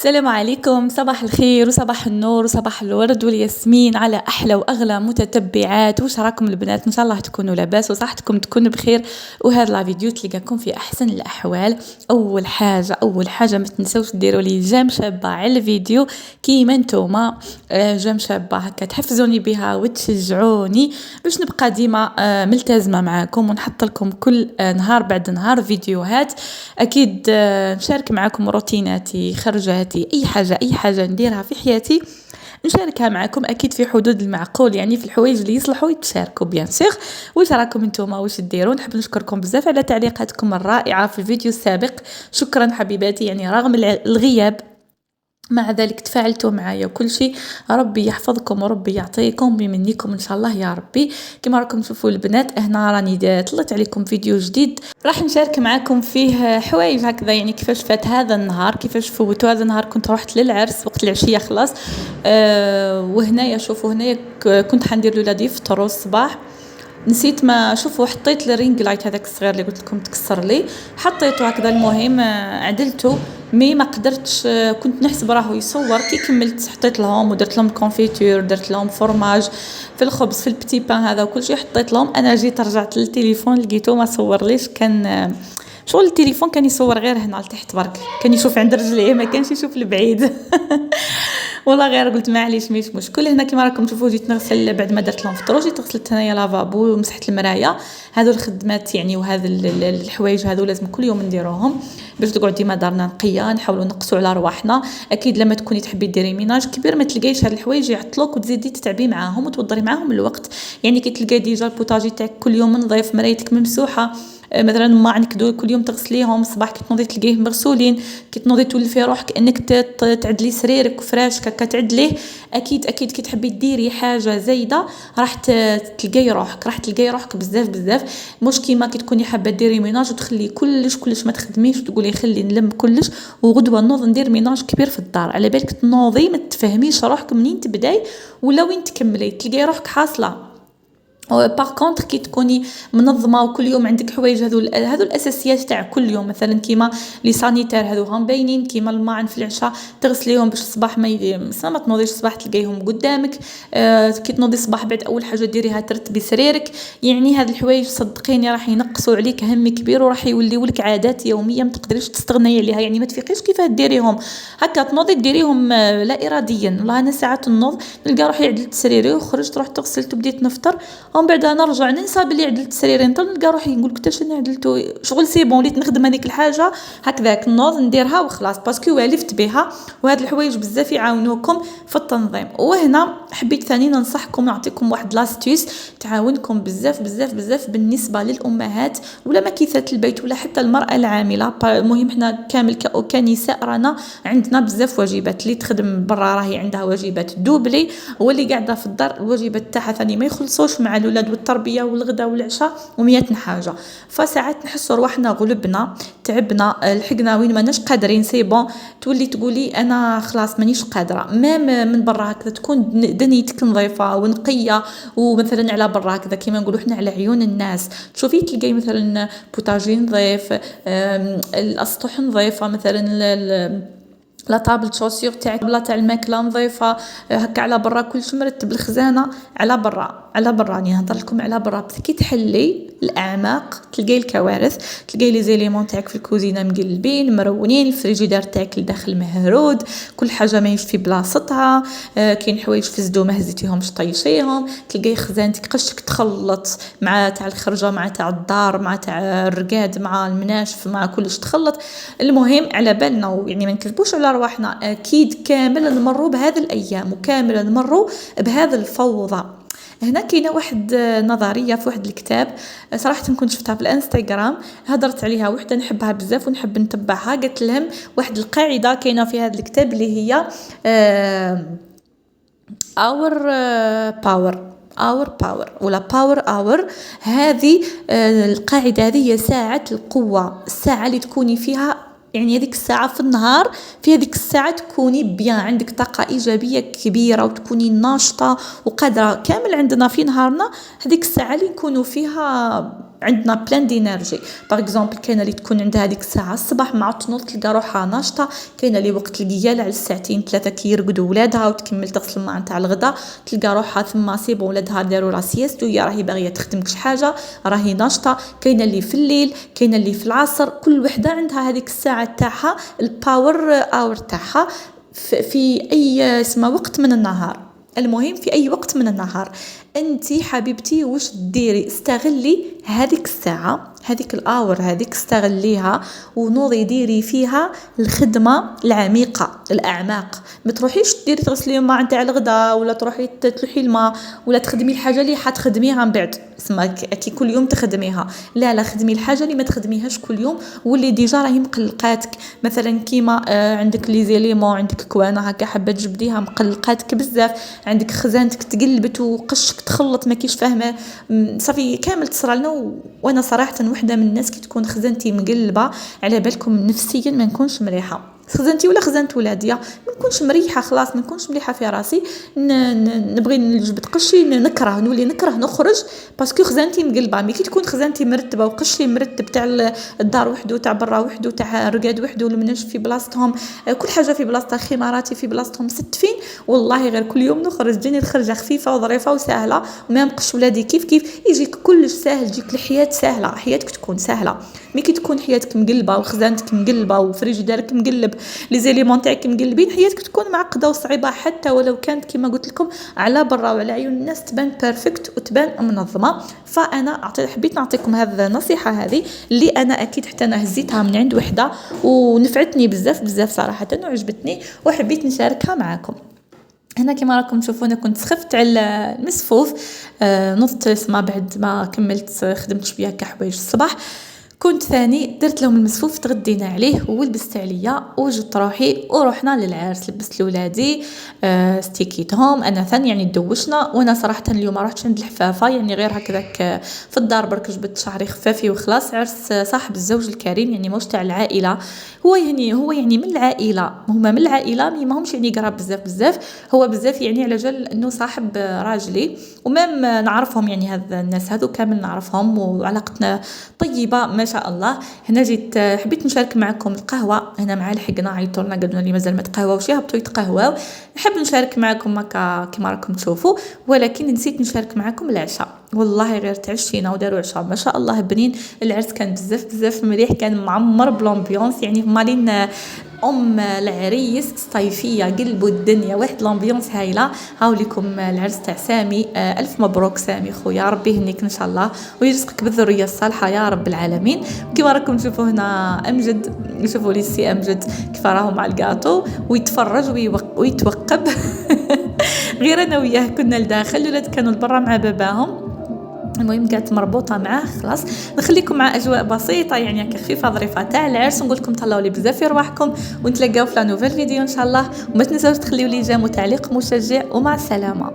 السلام عليكم، صباح الخير وصباح النور وصباح الورد والياسمين على احلى واغلى متتبعات. واش راكم البنات؟ ان شاء الله تكونوا لاباس وصحتكم تكون بخير. وهذا لا فيديو تلقاكم في احسن الاحوال. اول حاجه ما تنسوش ديروا لي جيم شابه على الفيديو كيما نتوما. جيم شابه هكا تحفزوني بها وتشجعوني باش نبقى ديما ملتزمه معاكم ونحط لكم كل نهار بعد نهار فيديوهات. اكيد نشارك معكم روتيناتي، خرجاتي، اي حاجه نديرها في حياتي نشاركها معكم، اكيد في حدود المعقول، يعني في الحوايج اللي يصلحوا يتشاركوا بيان سيغ. واش راكم نتوما واش ديروا؟ نحب نشكركم بزاف على تعليقاتكم الرائعه في الفيديو السابق. شكرا حبيباتي، يعني رغم الغياب مع ذلك تفاعلتوا معايا وكل شيء. ربي يحفظكم وربي يعطيكم بمنكم ان شاء الله يا ربي. كما راكم تشوفوا البنات، هنا راني طلعت عليكم فيديو جديد راح نشارك معكم فيه حوايج هكذا، يعني كيفاش فات هذا النهار، كيفاش فوتوا هذا النهار. كنت رحت للعرس وقت العشيه خلاص. وهنايا شوفوا، هنايا كنت حندير لولادي يفطروا الصباح. نسيت ما شوفوا، حطيت الرينج لايت هذاك الصغير اللي قلت لكم تكسر لي، حطيته هكذا. المهم عدلته مي ما قدرتش. كنت نحسب راهو يصور، كي كملت حطيت لهم ودرت لهم كونفيتور، درت لهم فرماج في الخبز في البتي بان هذا وكل شيء حطيت لهم. انا جيت رجعت للتليفون لقيته ما صور ليش. كان شغل التليفون كان يصور غير هنا لتحت برك، كان يشوف عند رجليه ما كانش يشوف البعيد. والله غير قلت معليش مش مشكل. هنا كما راكم تشوفوا جيت نغسل بعد ما درت لهم فطروا، جيت غسلت هنايا لافابو ومسحت المرايه. هذو الخدمات يعني وهذا الحوايج هذو لازم كل يوم نديروهم باش تقعد ديما دارنا نقيه، نحاولوا نقصوا على رواحنا. اكيد لما تكوني تحبي ديري ميناج كبير ما تلقايش هاد الحوايج يعطلوك وتزيدي تتعبي معاهم وتوضري معاهم الوقت. يعني كي تلقاي ديجا البوتاجي تاعك كل يوم نظيف، مرايتك ممسوحه، مثلا ما عنك دول كل يوم تغسليهم الصباح، كي تنوضي تلقيه مغسولين، كي تنوضي تولفي روحك انك تعدلي سريرك وفراشك هكا تعدليه. اكيد كي تحبي ديري حاجه زايده راح تلقاي روحك بزاف. مش كيما كي تكوني حابه ديري ميناج وتخلي كلش ما تخدميش وتقولي خلي نلم كلش وغدوه نوض ندير ميناج كبير في الدار. على بالك تنوضي ما تفهميش روحك منين تبداي ولا وين تكملي، تلقاي روحك حاصله. باغ كونطخ كي تكوني منظمه وكل يوم عندك حوايج هذو الاساسيات تاع كل يوم، مثلا كيما لي سانيتير هذو هم باينين، كيما الماعن في العشاء تغسليهم باش الصباح ما تنوضيش الصباح تلقايهم قدامك. كي تنوضي الصباح بعد اول حاجه ديريها ترتبي سريرك. يعني هاد الحوايج صدقيني راح ينقصوا عليك هم كبير وراح يوليو لك عادات يوميه ما تقدريش تستغني عليها. يعني ما تفيقيش كيفاه ديريهم هكا تنوضي ديريهم لا اراديا. والله انا ساعات النوض نلقى روحي عدلت سريري وخرجت رحت غسلت وبديت نفطر، ومن بعد نرجع ننسى بلي عدلت سريري، نلقى روحي نقول كنت انا عدلتو شغل سي بون وليت نخدم هذيك الحاجه هكذاك نوض نديرها وخلاص باسكو والفت بها. وهاد الحوايج بزاف يعاونوكم في التنظيم. وهنا حبيت ثاني ننصحكم نعطيكم واحد لاستيس تعاونكم بزاف بالنسبه للامهات ولا مكيثات البيت ولا حتى المراه العامله. المهم حنا كامل كنساء رانا عندنا بزاف واجبات، اللي تخدم برا راهي عندها واجبات دوبلي، واللي قاعده في الدار الواجبات تاعها ثاني ما يخلصوش مع الولاد والتربيه والغداء والعشاء وميات حاجه. فساعات نحسوا روحنا غلبنا تعبنا لحقنا وين ماناش قادرين سي بون تولي تقولي انا خلاص مانيش قادره. ما من برا هكذا تكون دنيتك نظيفه ونقيه، ومثلا على برا هكذا كيما نقولوا احنا على عيون الناس تشوفي تلقاي مثلا بوتاجي نظيف، الاسطح نظيفه، مثلا لا طابل شوسيغ تاعك بلا تاع الماكله نظيفه هكا على برا كلش مرتب. الخزانه على برا راني نهضر لكم على برا. كي تحلي الاعماق تلقاي الكوارث، تلقاي لي زيليمون تاعك في الكوزينه مقلبين مرونين، الفريجيدار تاعك لداخل مهرود، كل حاجه ماهيش في بلاصتها، كاين حوايج فزدو ما هزيتيهمش طيشيهم، تلقاي خزانتك قشك تخلط مع تاع الخرجه مع تاع الدار مع تاع الرقاد مع المناشف مع كلش تخلط. المهم على بالنا يعني ما نكذبوش على رواحنا، اكيد كامل نمروا بهذه الايام وكامل نمروا بهذا الفوضى. هنا كاينه واحد نظريه في واحد الكتاب صراحه كنت شفتها في الانستغرام، هضرت عليها وحده نحبها بزاف ونحب نتبعها. قالت لهم واحد القاعده كاينه في هذا الكتاب اللي هي اور باور ولا باور. هذه القاعده هذه هي ساعه القوه، الساعه اللي تكوني فيها يعني هذيك الساعة في النهار، في هذيك الساعة تكوني بيان عندك طاقة إيجابية كبيرة وتكوني ناشطة وقادرة. كامل عندنا في نهارنا هذيك الساعة اللي نكونوا فيها عندنا بلان دينيرجي. باغ اكزومبل كاينه اللي تكون عندها هذيك الساعه الصباح مع تنوض تلقى روحها ناشطه، كاينه اللي وقت القيال على الساعتين 3 كيرقدوا ولادها وتكمل تغسل الماء نتاع الغداء تلقى روحها ثم سيبو ولادها داروا لا سيست وهي راهي باغيه تخدم كش حاجه راهي ناشطه. كاينه اللي في الليل، كاينه اللي في العصر، كل وحده عندها هذيك الساعه تاعها الباور اور تاعها في اي اسمه وقت من النهار. المهم في اي وقت من النهار انتي حبيبتي واش ديري؟ استغلي هذيك الساعه، هذيك الاور هذيك استغليها ونوضي ديري فيها الخدمه العميقه الاعماق. ما تروحيش ديري تغسلي الماء نتاع الغداء ولا تروحي تلوحي الماء ولا تخدمي الحاجه اللي حتخدميها من بعد اسمع كي كل يوم تخدميها. لا لا، خدمي الحاجه اللي ما تخدميهاش كل يوم واللي ديجا راهي مقلقاتك. مثلا كيما عندك لي زيليمون، عندك كوانه هكا حابه تجبديها مقلقاتك بزاف، عندك خزانتك تقلبت وقشك تخلط ما كيش فاهمه صافي كامل تصرى لنا. وانا صراحه وحده من الناس كي تكون خزانتي مقلبه على بالكم نفسيا ما نكونش مريحه، خزانتي ولا خزانت ولاديا ما نكونش مريحه، خلاص ما نكونش مليحه في راسي، نبغي نجبد قشي نكره نولي نكره نخرج باسكو خزانتي مقلبه. مي كي تكون خزانتي مرتبه وقشي مرتب تاع الدار وحده تاع برا وحده تاع رقاد وحده المناش في بلاصتهم كل حاجه في بلاصتها، خماراتي في بلاصتهم ستفين، والله غير كل يوم نخرج جاني الخرجه خفيفه وظريفه وسهله وما نبقش ولادي كيف يجيك كلش ساهل، تجيك الحياه سهله، حياتك تكون سهله. مي كي تكون حياتك مقلبه وخزانتك مقلبه وفريجيدارك مقلب لي زيليمون تاعك مقلبين، حياتك تكون معقده وصعيبه حتى ولو كانت كما قلت لكم على برا وعلى عيون الناس تبان بيرفكت وتبان منظمه. فانا حبيت نعطيكم هذه النصيحه هذه اللي انا اكيد حتى انا هزيتها من عند وحده ونفعتني بزاف صراحه وعجبتني وحبيت نشاركها معكم. هنا كما راكم تشوفون كنت سخفت على المسفوف نضت اسمع بعد ما كملت خدمت شويه كحوايج الصباح، كنت ثاني درت لهم المسفوف تغدينا عليه ولبست عليا وجدت روحي ورحنا للعرس. لبست لولادي ستيكيتهم انا ثاني يعني دوشنا. وانا صراحه اليوم ما رحتش عند الحفافه يعني غير هكذاك في الدار برك جبت شعري خفافي وخلاص. عرس صاحب الزوج الكريم يعني موش تاع العائله، هو يعني من العائله، هما من العائله ما همش يعني قراب بزاف هو بزاف يعني على جال انه صاحب راجلي ومام نعرفهم يعني هذا الناس هذو كامل نعرفهم وعلاقتنا طيبه ما شاء الله. هنا جيت حبيت نشارك معكم القهوه، هنا مع الحقنا عيطوا لنا قالوا لي مازال ما تقهواوش هبطوا يتقهواو. نحب نشارك معكم هكا كما راكم تشوفوا، ولكن نسيت نشارك معكم العشاء. والله غير تعشينا وداروا عشاء ما شاء الله بنين. العرس كان بزاف مليح، كان معمر بلامبيونس يعني مالين العريس صيفيه قلبوا الدنيا، واحد لامبيونس هايله. هاوليكم العرس تاع سامي، الف مبروك سامي خويا، ربي يهنيك ان شاء الله ويرزقك بالذريه الصالحه يا رب العالمين. كما راكم تشوفوا هنا امجد، شوفوا لي السي امجد كيف راهو مع الكاطو ويتفرج ويتوقب غير انا وياه كنا لداخل، الولاد كانوا لبرا مع باباهم. المهم كانت مربوطه معاه خلاص. نخليكم مع اجواء بسيطه يعني هكا خفيفه ظريفه تاع العرس، نقول لكم تهلاو لي بزاف في رواحكم ونتلاقاو في لا نوفيل فيديو ان شاء الله. وما تنساوش تخليوا لي جيم وتعليق مشجع ومع السلامه.